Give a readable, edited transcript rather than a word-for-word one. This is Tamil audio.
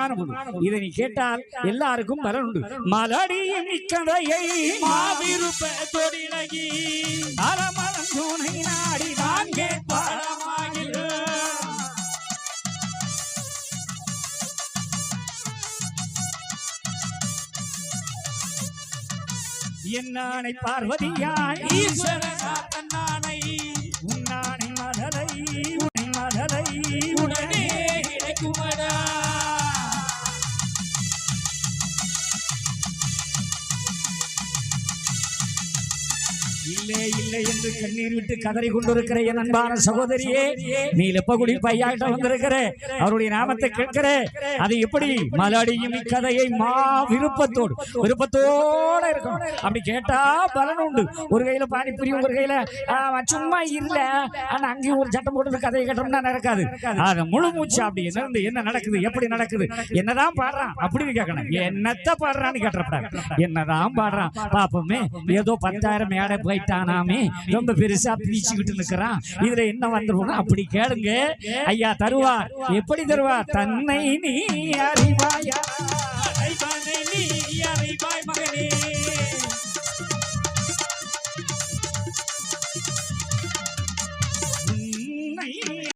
அற்புதமான இதை நீ கேட்டால் எல்லாருக்கும் பலன் உண்டு. மலடியின் கதையை மாவிருப்ப தொடிலகி அலமலம் துணை நாடி தான் கேட்பாரமாகில் என்னானை பார்வதியாய் ஈஸ்வரனா தன்னானை உன்னானை மதலை உனை மதலை உடனே கிடைக்குமடா. இல்லை இல்லை என்று கண்ணீர் விட்டு கதறி கொண்டிருக்கிற என் அன்பான சகோதரியே, நீ லெப்பகுடி பையாட்ட வந்திருக்கிற அவருடைய நாமத்தை கேட்கிற அது எப்படி? மலடியும் இக்கதையை மா விருப்பத்தோடு இருக்கணும். அப்படி கேட்டா பலன் உண்டு. ஒரு கையில பானிபுரியும், ஒரு கையில சும்மா இல்ல, ஆனா அங்கேயும் ஒரு சட்டம் போட்டு கதையை கேட்டோம்னா நடக்காது. அது முழு மூச்சு அப்படி என்ன நடக்குது, எப்படி நடக்குது, என்னதான் பாடுறான் அப்படின்னு கேட்கணும். என்னத்த பாடுறான்னு கேட்டப்படாது. என்னதான் பாடுறான் பாப்போமே. ஏதோ 10,000 மேடை போயிட்டானாமே, ரொம்ப பெருசா பீச்சிக்கிட்டு நிக்கிறான், இதுல என்ன வந்துருவோம் அப்படி கேளுங்க. ஐயா தருவார். எப்படி தருவார்? தன்னை நீ அறிவாயா